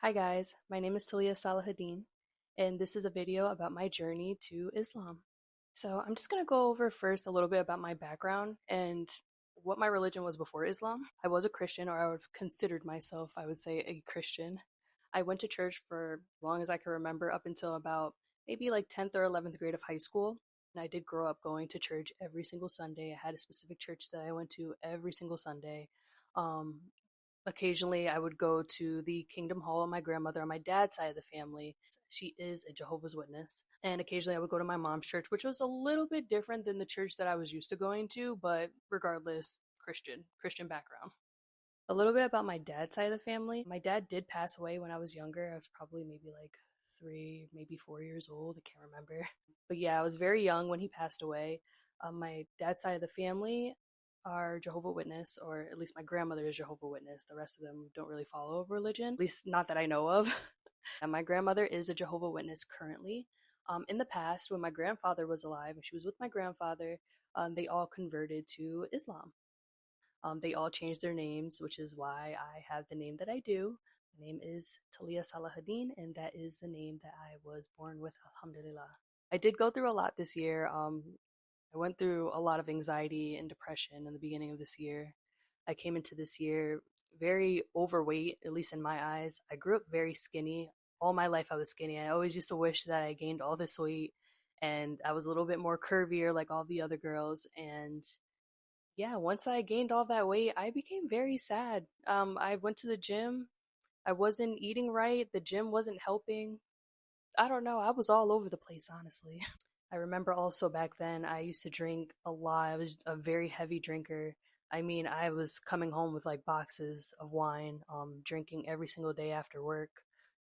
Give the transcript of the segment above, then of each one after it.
Hi guys, my name is Tiia Salahadin, and this is a video about my journey to Islam. So I'm just going to go over first a little bit about my background and what my religion was before Islam. I was a Christian, or I would have considered myself, I would say, a Christian. I went to church for as long as I can remember, up until about maybe like 10th or 11th grade of high school. And I did grow up going to church every single Sunday. I had a specific church that I went to every single Sunday. Um, Occasionally, I would go to the Kingdom Hall with my grandmother on my dad's side of the family. She is a Jehovah's Witness. And occasionally, I would go to my mom's church, which was a little bit different than the church that I was used to going to, but regardless, Christian background. A little bit about my dad's side of the family. My dad did pass away when I was younger. I was probably maybe like 3, maybe 4 years old. I can't remember. But yeah, I was very young when he passed away. My dad's side of the family are Jehovah Witness, or at least my grandmother is Jehovah Witness. The rest of them don't really follow a religion, at least not that I know of. And my grandmother is a Jehovah Witness currently. In the past, when my grandfather was alive and she was with my grandfather, they all converted to Islam. They all changed their names, which is why I have the name that I do. My name is Tiia Salahadin, and that is the name that I was born with, alhamdulillah. I did go through a lot this year. I went through a lot of anxiety and depression in the beginning of this year. I came into this year very overweight, at least in my eyes. I grew up very skinny. All my life I was skinny. I always used to wish that I gained all this weight and I was a little bit more curvier like all the other girls. And yeah, once I gained all that weight, I became very sad. I went to the gym. I wasn't eating right. The gym wasn't helping. I don't know. I was all over the place, honestly. I remember also back then I used to drink a lot. I was a very heavy drinker. I mean, I was coming home with like boxes of wine, drinking every single day after work,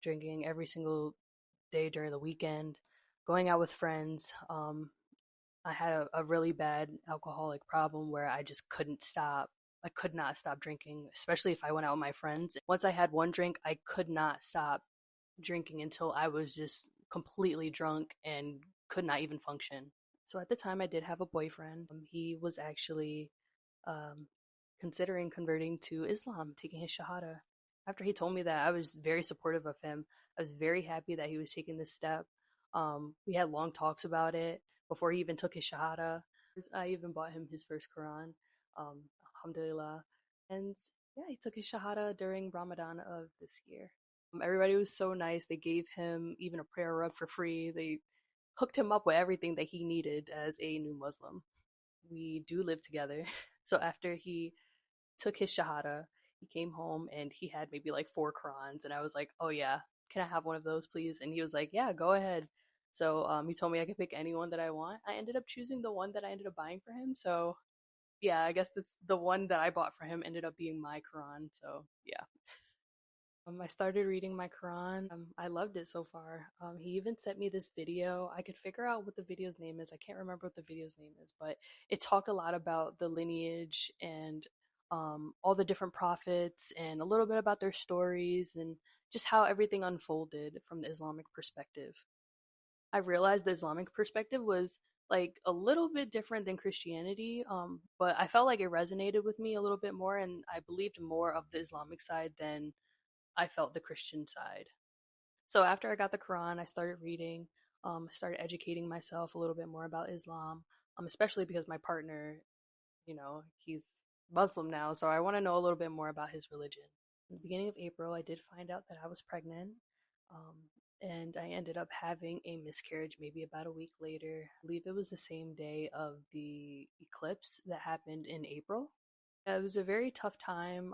drinking every single day during the weekend, going out with friends. I had a really bad alcoholic problem where I just couldn't stop. I could not stop drinking, especially if I went out with my friends. Once I had one drink, I could not stop drinking until I was just completely drunk and could not even function. So at the time, I did have a boyfriend. He was actually um, considering converting to Islam, taking his Shahada. After he told me that, I was very supportive of him. I was very happy that he was taking this step. We had long talks about it before he even took his Shahada. I even bought him his first Quran, alhamdulillah. And yeah, he took his Shahada during Ramadan of this year. Everybody was so nice. They gave him even a prayer rug for free. They hooked him up with everything that he needed as a new Muslim. We do live together. So after he took his Shahada, he came home and he had maybe like 4 Qurans. And I was like, oh yeah, can I have one of those, please? And he was like, yeah, go ahead. So he told me I could pick any one that I want. I ended up choosing the one that I ended up buying for him. So yeah, I guess that's the one that I bought for him ended up being my Quran. So yeah. I started reading my Quran. I loved it so far. He even sent me this video. I could figure out what the video's name is. I can't remember what the video's name is, but it talked a lot about the lineage and all the different prophets and a little bit about their stories and just how everything unfolded from the Islamic perspective. I realized the Islamic perspective was like a little bit different than Christianity, but I felt like it resonated with me a little bit more, and I believed more of the Islamic side than I felt the Christian side. So after I got the Quran, I started reading. I started educating myself a little bit more about Islam, especially because my partner, he's Muslim now, so I want to know a little bit more about his religion. In the beginning of April, I did find out that I was pregnant, um, and I ended up having a miscarriage maybe about a week later. I believe it was the same day of the eclipse that happened in April. It was a very tough time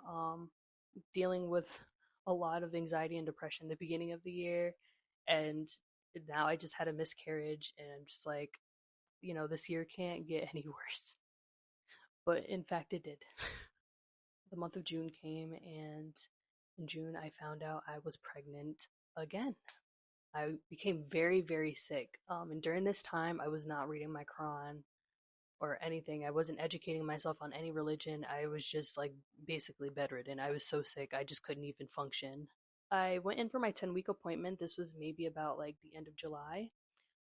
dealing with a lot of anxiety and depression at the beginning of the year. And now I just had a miscarriage, and I'm just like, this year can't get any worse. But in fact, it did. The month of June came, and in June, I found out I was pregnant again. I became very, very sick. And during this time, I was not reading my Quran or anything. I wasn't educating myself on any religion. I was just like basically bedridden. I was so sick, I just couldn't even function. I went in for my 10-week appointment. This was maybe about like the end of July.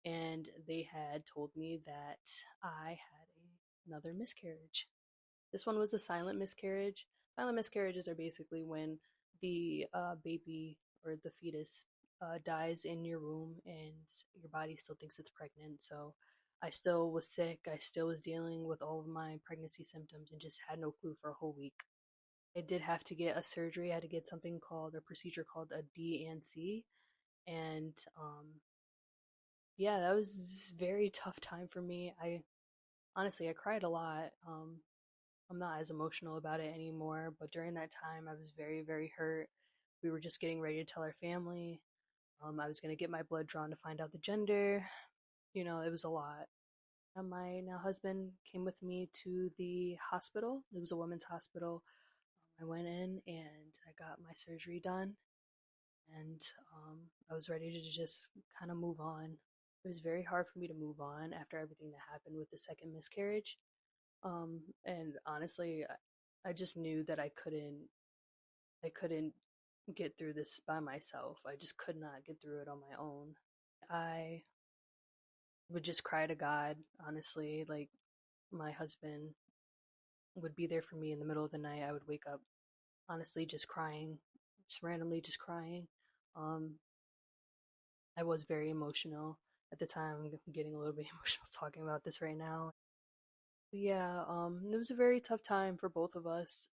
And they had told me that I had another miscarriage. This one was a silent miscarriage. Silent miscarriages are basically when the baby or the fetus dies in your womb and your body still thinks it's pregnant. So I still was sick. I still was dealing with all of my pregnancy symptoms and just had no clue for a whole week. I did have to get a surgery. I had to get something called a procedure called a D&C. And yeah, that was a very tough time for me. I honestly, I cried a lot. I'm not as emotional about it anymore, but during that time, I was very, very hurt. We were just getting ready to tell our family. I was going to get my blood drawn to find out the gender. You know, it was a lot. And my now husband came with me to the hospital. It was a women's hospital. I went in and I got my surgery done, and I was ready to just kind of move on. It was very hard for me to move on after everything that happened with the second miscarriage. And honestly, I just knew that I couldn't get through this by myself. I just could not get through it on my own. I would just cry to God, honestly. Like, my husband would be there for me in the middle of the night. I would wake up, honestly, just crying, just randomly just crying. Um, I was very emotional at the time. I'm getting a little bit emotional talking about this right now. But yeah, it was a very tough time for both of us.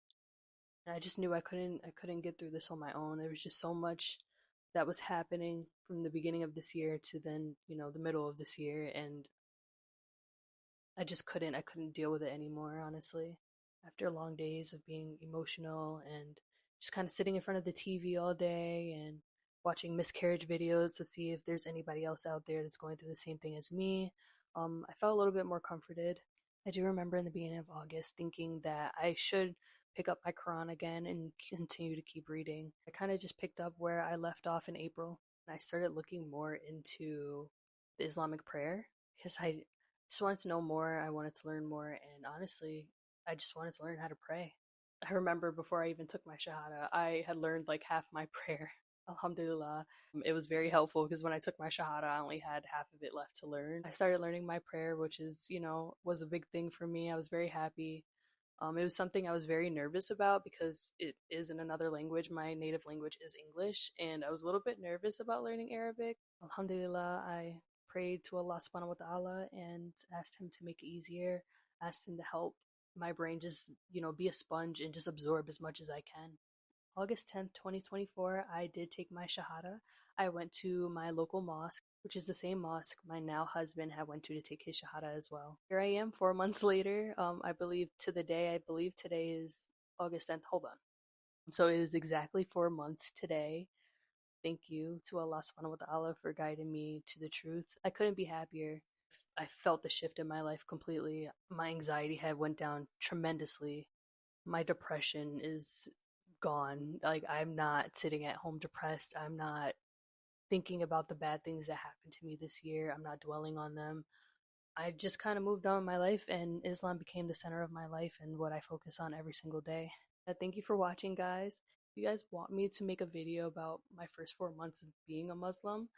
And I just knew I couldn't get through this on my own. There was just so much that was happening from the beginning of this year to then, the middle of this year, and I couldn't deal with it anymore, honestly. After long days of being emotional and just kind of sitting in front of the TV all day and watching miscarriage videos to see if there's anybody else out there that's going through the same thing as me, I felt a little bit more comforted. I do remember in the beginning of August thinking that I should pick up my Quran again and continue to keep reading. I kind of just picked up where I left off in April, and I started looking more into the Islamic prayer because I just wanted to know more. I wanted to learn more, and honestly, I just wanted to learn how to pray. I remember before I even took my Shahada, I had learned like half my prayer. Alhamdulillah. It was very helpful because when I took my Shahada, I only had half of it left to learn. I started learning my prayer, which was a big thing for me. I was very happy. It was something I was very nervous about because it is in another language. My native language is English, and I was a little bit nervous about learning Arabic. Alhamdulillah, I prayed to Allah subhanahu wa ta'ala and asked him to make it easier, asked him to help my brain just, be a sponge and just absorb as much as I can. August 10th, 2024, I did take my Shahada. I went to my local mosque, which is the same mosque my now husband had went to take his Shahada as well. Here I am 4 months later. I believe to the day, I believe today is August 10th. Hold on. So it is exactly 4 months today. Thank you to Allah subhanahu wa ta'ala for guiding me to the truth. I couldn't be happier. I felt the shift in my life completely. My anxiety had went down tremendously. My depression is gone. Like, I'm not sitting at home depressed. I'm not thinking about the bad things that happened to me this year. I'm not dwelling on them. I just kind of moved on in my life, and Islam became the center of my life and what I focus on every single day. Thank you for watching, guys. If you guys want me to make a video about my first 4 months of being a Muslim,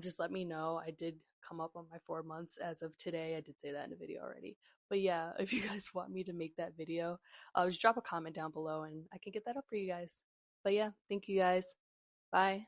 just let me know. I did come up on my 4 months as of today. I did say that in the video already. But yeah, if you guys want me to make that video, just drop a comment down below and I can get that up for you guys. But yeah, thank you guys. Bye.